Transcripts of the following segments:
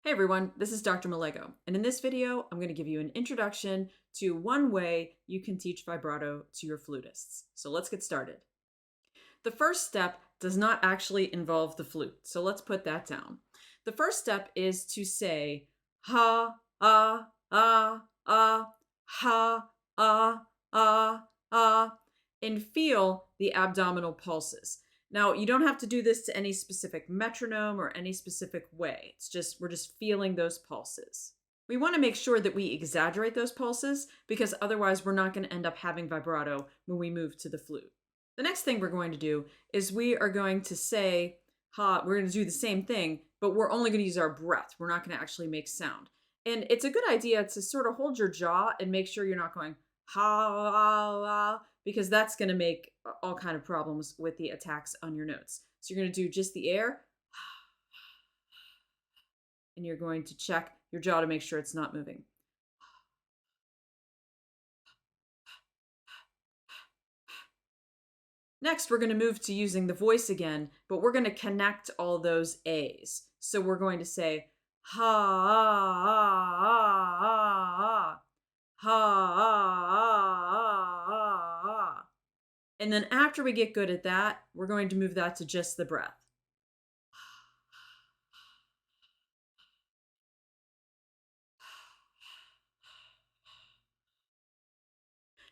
Hey everyone, this is Dr. Malego, and in this video, I'm going to give you an introduction to one way you can teach vibrato to your flutists. So let's get started. The first step does not actually involve the flute, so let's put that down. The first step is to say ha, ah, ah, ah, ha, ah, ah, ah, and feel the abdominal pulses. Now, you don't have to do this to any specific metronome or any specific way. We're just feeling those pulses. We want to make sure that we exaggerate those pulses because otherwise we're not going to end up having vibrato when we move to the flute. The next thing we're going to do is we are going to say ha, we're going to do the same thing, but we're only going to use our breath. We're not going to actually make sound. And it's a good idea to sort of hold your jaw and make sure you're not going ha, because that's going to make all kind of problems with the attacks on your notes. So you're going to do just the air, and you're going to check your jaw to make sure it's not moving. Next, we're going to move to using the voice again, but we're going to connect all those A's. So we're going to say ha, ah, ah, ah, ah, ha, ah, ah, ah, ah. And then after we get good at that, we're going to move that to just the breath.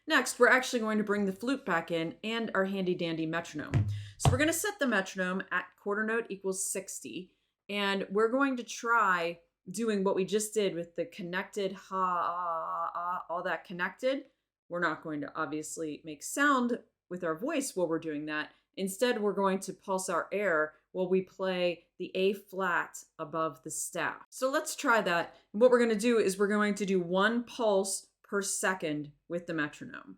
Next, we're actually going to bring the flute back in and our handy dandy metronome. So we're going to set the metronome at quarter note equals 60, and we're going to try doing what we just did with the connected ha, ah, ah, all that connected. We're not going to obviously make sound with our voice while we're doing that. Instead, we're going to pulse our air while we play the A flat above the staff. So let's try that. And what we're going to do is we're going to do one pulse per second with the metronome.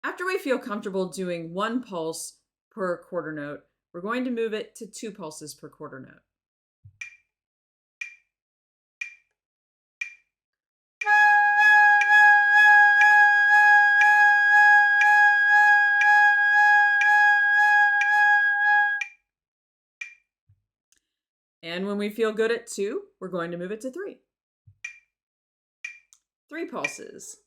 After we feel comfortable doing one pulse per quarter note, we're going to move it to 2 pulses per quarter note. And when we feel good at 2, we're going to move it to 3. 3 pulses.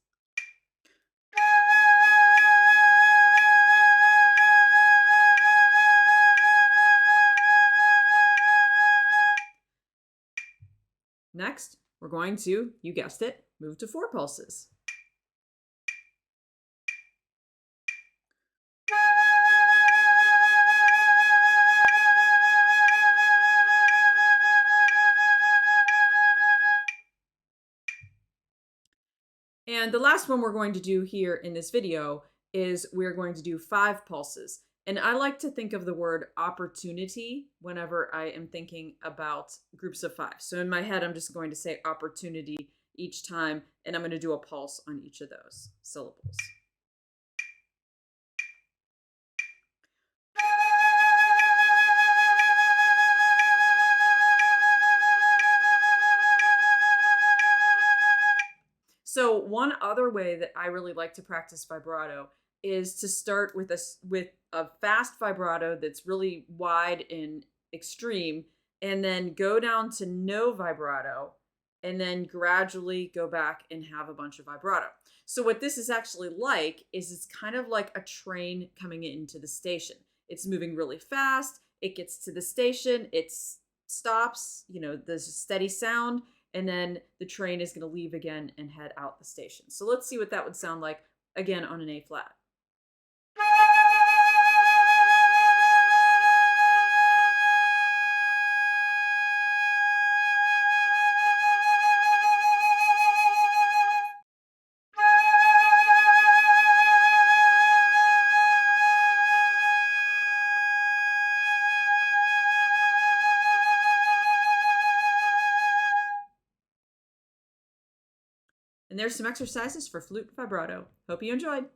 Next, we're going to, you guessed it, move to 4 pulses. And the last one we're going to do here in this video is we're going to do 5 pulses. And I like to think of the word opportunity whenever I am thinking about groups of 5. So in my head, I'm just going to say opportunity each time, and I'm going to do a pulse on each of those syllables. So one other way that I really like to practice vibrato is to start with a fast vibrato that's really wide and extreme, and then go down to no vibrato, and then gradually go back and have a bunch of vibrato. So what this is actually like is it's kind of like a train coming into the station. It's moving really fast. It gets to the station. It stops. There's a steady sound. And then the train is going to leave again and head out the station. So let's see what that would sound like again on an A flat. And there's some exercises for flute vibrato. Hope you enjoyed.